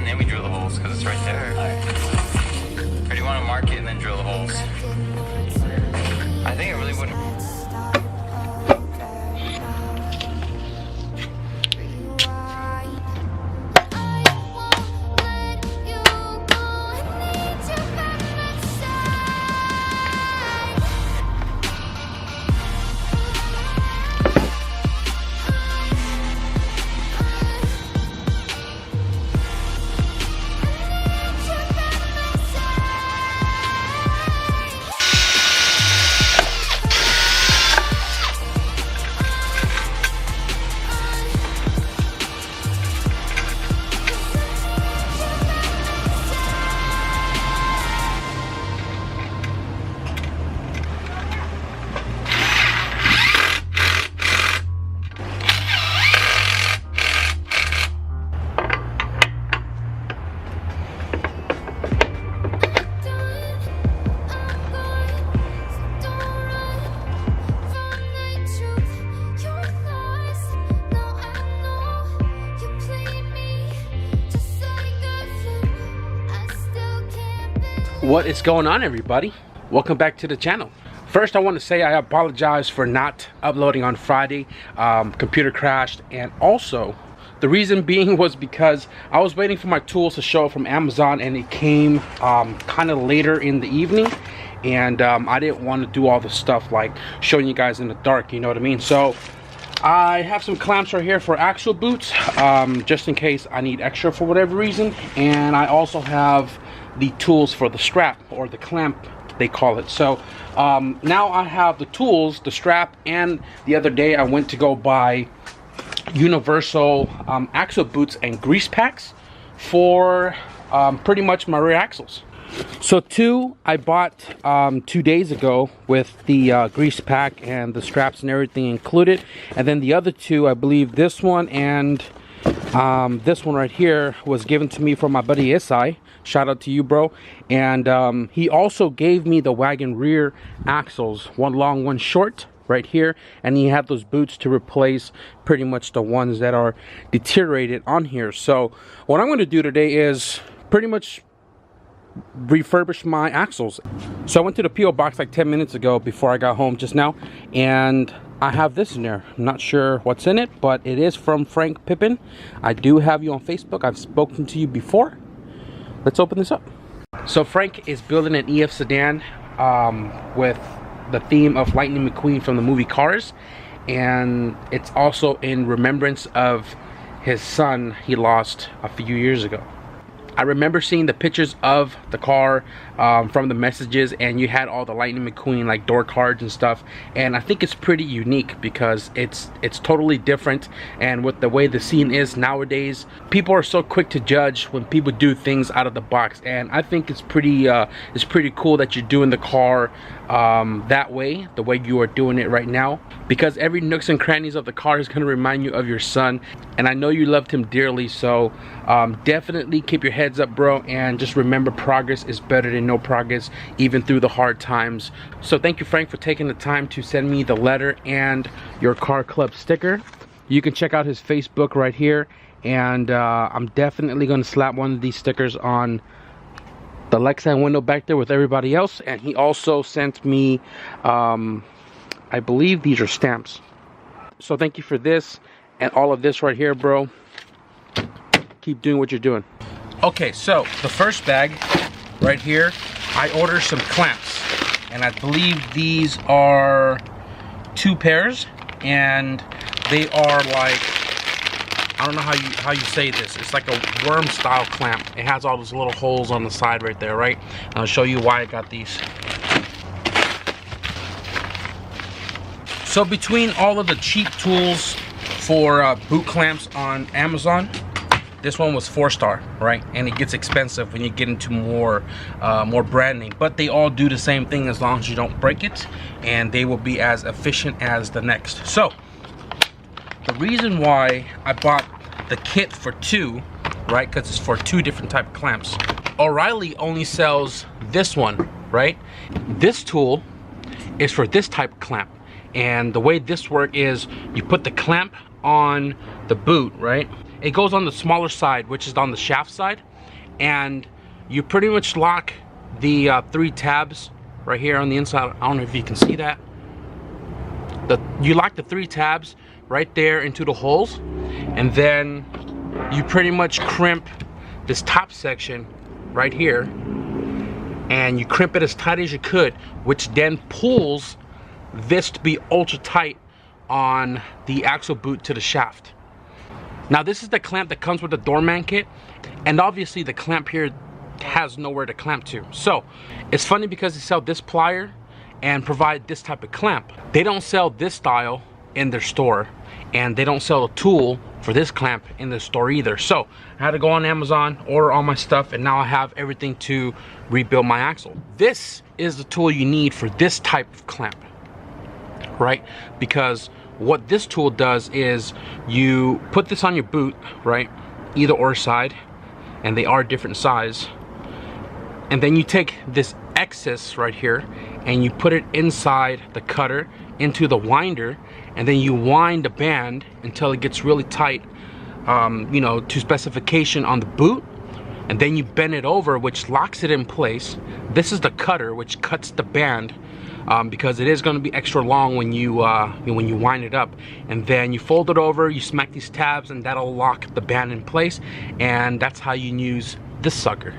and then we drill the holes because it's right there. Alright. Or do you want to mark it and then drill the holes? I think it really wouldn't. What is going on, everybody? Welcome back to the channel. First, I want to say I apologize for not uploading on Friday. Computer crashed, and also the reason being was because I was waiting for my tools to show up from Amazon, and it came kind of later in the evening, and I didn't want to do all the stuff like showing you guys in the dark, you know what I mean? So I have some clamps right here for axle boots, just in case I need extra for whatever reason, and I also have the tools for the strap, or the clamp they call it. So now I have the tools, the strap, and the other day I went to go buy universal axle boots and grease packs for pretty much my rear axles. So two I bought 2 days ago with the grease pack and the straps and everything included, and then the other two, I believe this one and this one right here, was given to me from my buddy Isai. Shout out to you, bro. And he also gave me the Wagon rear axles, one long, one short, right here, and he had those boots to replace pretty much the ones that are deteriorated on here. So what I'm going to do today is pretty much refurbish my axles. So I went to the PO box like 10 minutes ago before I got home just now, and I have this in there. I'm not sure what's in it, but it is from Frank Pippin. I do have you on Facebook. I've spoken to you before. Let's open this up. So Frank is building an EF sedan with the theme of Lightning McQueen from the movie Cars, and it's also in remembrance of his son he lost a few years ago. I remember seeing the pictures of the car from the messages, and you had all the Lightning McQueen like door cards and stuff, and I think it's pretty unique because it's totally different. And with the way the scene is nowadays, people are so quick to judge when people do things out of the box, and I think it's pretty cool that you're doing the car that way, the way you are doing it right now, because every nooks and crannies of the car is going to remind you of your son, and I know you loved him dearly. So definitely keep your heads up, bro, and just remember, progress is better than no progress, even through the hard times. So thank you, Frank, for taking the time to send me the letter and your car club sticker. You can check out his Facebook right here, and I'm definitely going to slap one of these stickers on the Lexan window back there with everybody else. And he also sent me I believe these are stamps. So thank you for this and all of this right here, bro. Keep doing what you're doing. Okay, so the first bag right here, I ordered some clamps, and I believe these are 2 pairs, and they are like, I don't know how you say this. It's like a worm style clamp. It has all those little holes on the side right there, right? And I'll show you why I got these. So between all of the cheap tools for boot clamps on Amazon, this one was 4-star, right? And it gets expensive when you get into more brand name, but they all do the same thing as long as you don't break it, and they will be as efficient as the next. So the reason why I bought the kit for 2, right, because it's for 2 different type of clamps. O'Reilly only sells this one, right? This tool is for this type of clamp, and the way this works is you put the clamp on the boot, right? It goes on the smaller side, which is on the shaft side, and you pretty much lock the 3 tabs right here on the inside. I don't know if you can see that. You lock the 3 tabs right there into the holes, and then you pretty much crimp this top section right here, and you crimp it as tight as you could, which then pulls this to be ultra tight on the axle boot to the shaft. Now this is the clamp that comes with the doorman kit, and obviously the clamp here has nowhere to clamp to. So it's funny because they sell this plier and provide this type of clamp. They don't sell this style in their store, and they don't sell a tool for this clamp in the store either. So I had to go on Amazon, order all my stuff, and now I have everything to rebuild my axle. This is the tool you need for this type of clamp, right? Because what this tool does is you put this on your boot, right, either or side, and they are different size, and then you take this excess right here and you put it inside the cutter into the winder, and then you wind the band until it gets really tight, you know, to specification on the boot, and then you bend it over, which locks it in place. This is the cutter which cuts the band, because it is going to be extra long when you wind it up, and then you fold it over, you smack these tabs, and that'll lock the band in place, and that's how you use this sucker.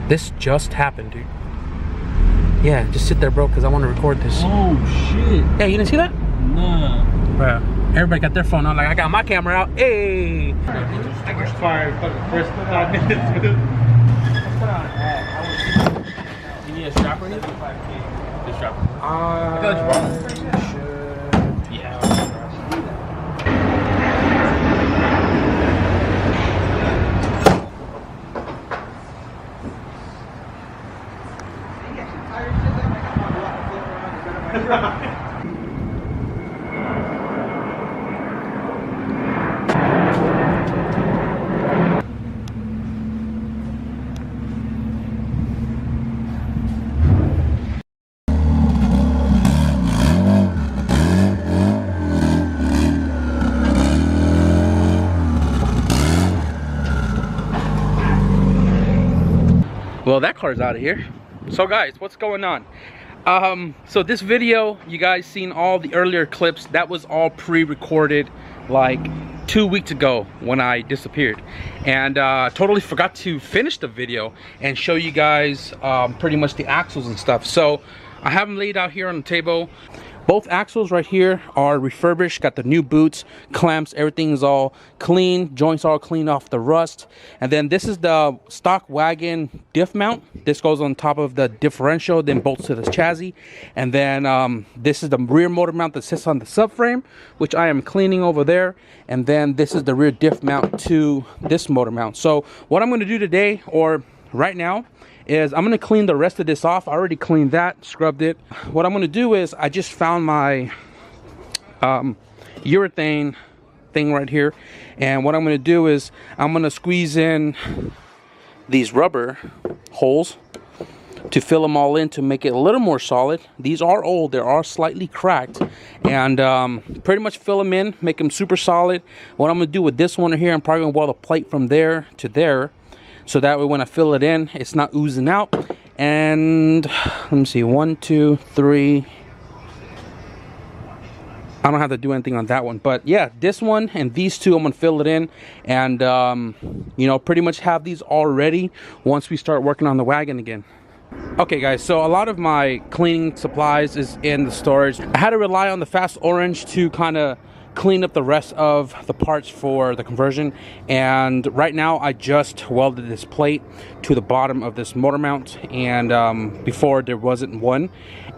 This just happened, dude. Yeah, just sit there, bro, because I want to record this. Oh, shit. Yeah, you didn't see that? Nah. Bro, everybody got their phone out. Like, I got my camera out. Hey! I just fired fucking first 5 minutes, dude. You need a strap or anything? The strap. I got you, bro. Yeah. Well, that car's out of here. So guys, what's going on? So this video, you guys seen all the earlier clips, that was all pre-recorded like 2 weeks ago when I disappeared, and totally forgot to finish the video and show you guys pretty much the axles and stuff. So I have them laid out here on the table. Both axles right here are refurbished, got the new boots, clamps, everything is all clean, joints all clean off the rust. And then this is the stock Wagon diff mount. This goes on top of the differential, then bolts to the chassis. And then this is the rear motor mount that sits on the subframe, which I am cleaning over there. And then this is the rear diff mount to this motor mount. So what I'm going to do today, or right now, is I'm gonna clean the rest of this off. I already cleaned that, scrubbed it. What I'm gonna do is I just found my urethane thing right here, and what I'm gonna do is I'm gonna squeeze in these rubber holes to fill them all in to make it a little more solid. These are old, they are slightly cracked, and pretty much fill them in, make them super solid. What I'm gonna do with this one here, I'm probably gonna weld a plate from there to there, so that way when I fill it in, it's not oozing out. And let me see, 1, 2, 3. I don't have to do anything on that one, but yeah, this one and these two, I'm gonna fill it in, and you know, pretty much have these all ready once we start working on the wagon again. Okay guys, so a lot of my cleaning supplies is in the storage. I had to rely on the Fast Orange to kind of clean up the rest of the parts for the conversion, and right now I just welded this plate to the bottom of this motor mount, and before there wasn't one,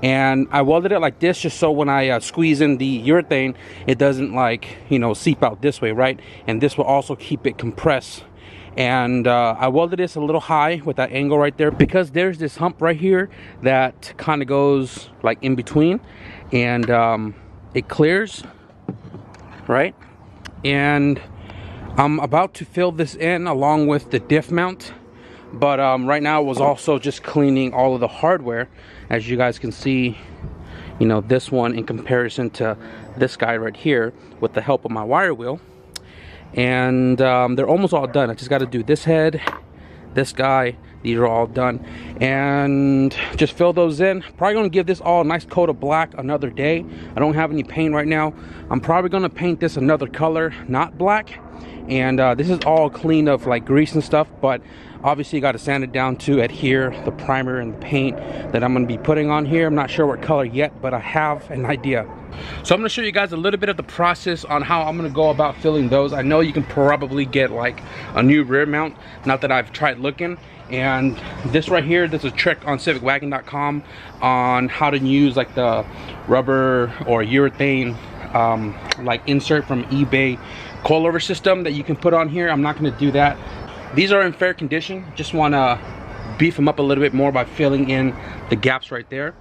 and I welded it like this just so when I squeeze in the urethane, it doesn't, like, you know, seep out this way, right? And this will also keep it compressed. And I welded this a little high with that angle right there, because there's this hump right here that kind of goes like in between, and it clears, right? And I'm about to fill this in along with the diff mount, but right now I was also just cleaning all of the hardware. As you guys can see, you know, this one in comparison to this guy right here with the help of my wire wheel, and they're almost all done. I just got to do this head, this guy, these are all done, and just fill those in. Probably gonna give this all a nice coat of black another day. I don't have any paint right now. I'm probably gonna paint this another color, not black, and this is all clean of like grease and stuff, but obviously you got to sand it down to adhere the primer and the paint that I'm gonna be putting on here. I'm not sure what color yet, but I have an idea. So I'm gonna show you guys a little bit of the process on how I'm gonna go about filling those. I know you can probably get like a new rear mount, not that I've tried looking. And this right here, there's a trick on civicwagon.com on how to use like the rubber or urethane like insert from eBay coilover system that you can put on here. I'm not going to do that. These are in fair condition. Just want to beef them up a little bit more by filling in the gaps right there.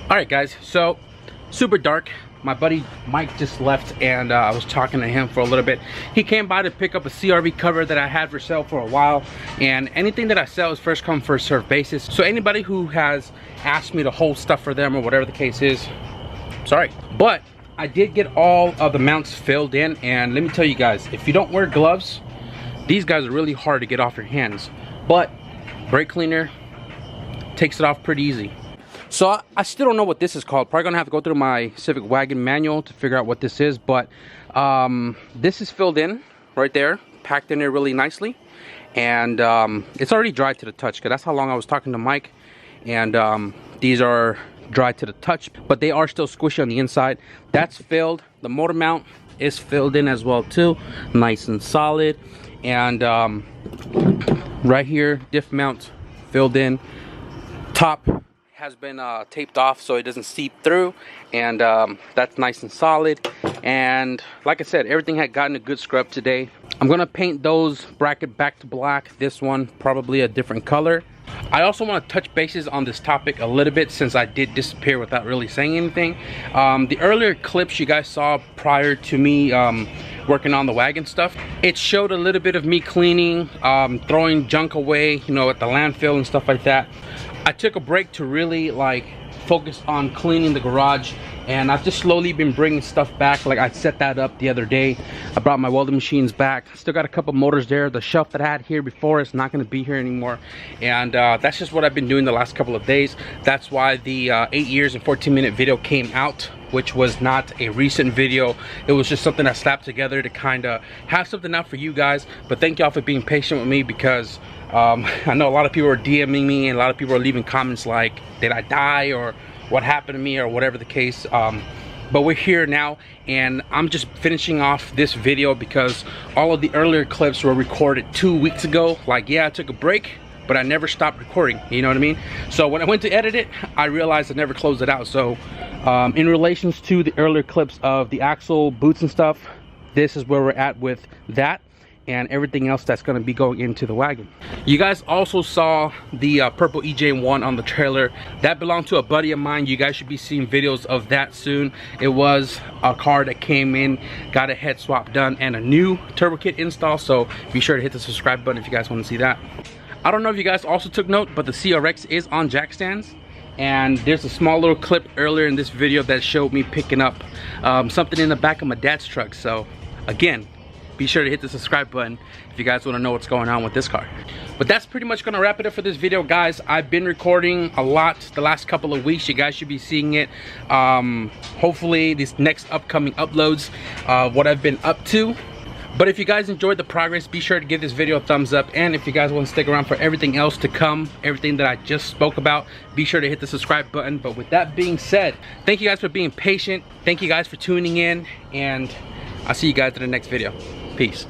Alright guys, so super dark. My buddy Mike just left, and I was talking to him for a little bit. He came by to pick up a CRV cover that I had for sale for a while, and anything that I sell is first come first serve basis. So anybody who has asked me to hold stuff for them or whatever the case is, sorry. But I did get all of the mounts filled in, and let me tell you guys, if you don't wear gloves, these guys are really hard to get off your hands. But brake cleaner takes it off pretty easy. So I still don't know what this is called. Probably gonna have to go through my Civic Wagon manual to figure out what this is, but this is filled in right there, packed in there really nicely, and it's already dry to the touch, because that's how long I was talking to Mike. And these are dry to the touch, but they are still squishy on the inside. That's filled. The motor mount is filled in as well too, nice and solid. And right here, diff mount filled in. Top has been taped off so it doesn't seep through, and that's nice and solid. And like I said, everything had gotten a good scrub today. I'm gonna paint those bracket back to black, this one probably a different color. I also want to touch bases on this topic a little bit, since I did disappear without really saying anything. The earlier clips you guys saw prior to me working on the wagon stuff, it showed a little bit of me cleaning, throwing junk away, you know, at the landfill and stuff like that. I took a break to really like focus on cleaning the garage, and I've just slowly been bringing stuff back. Like I set that up the other day. I brought my welding machines back. Still got a couple motors there. The shelf that I had here before is not going to be here anymore, and that's just what I've been doing the last couple of days. That's why the 8 years and 14-minute video came out, which was not a recent video. It was just something I slapped together to kind of have something out for you guys. But thank y'all for being patient with me, because I know a lot of people are DMing me, and a lot of people are leaving comments like, did I die, or what happened to me, or whatever the case. But we're here now, and I'm just finishing off this video because all of the earlier clips were recorded 2 weeks ago. Like, yeah, I took a break, but I never stopped recording, you know what I mean? So when I went to edit it, I realized I never closed it out. So in relations to the earlier clips of the axle, boots and stuff, this is where we're at with that and everything else that's going to be going into the wagon. You guys also saw the purple EJ1 on the trailer. That belonged to a buddy of mine. You guys should be seeing videos of that soon. It was a car that came in, got a head swap done, and a new turbo kit install. So be sure to hit the subscribe button if you guys want to see that. I don't know if you guys also took note, but the CRX is on jack stands. And there's a small little clip earlier in this video that showed me picking up something in the back of my dad's truck. So again, be sure to hit the subscribe button if you guys want to know what's going on with this car. But that's pretty much going to wrap it up for this video, guys. I've been recording a lot the last couple of weeks. You guys should be seeing it. Hopefully these next upcoming uploads, what I've been up to. But if you guys enjoyed the progress, be sure to give this video a thumbs up. And if you guys want to stick around for everything else to come, everything that I just spoke about, be sure to hit the subscribe button. But with that being said, thank you guys for being patient. Thank you guys for tuning in, and I'll see you guys in the next video. Peace.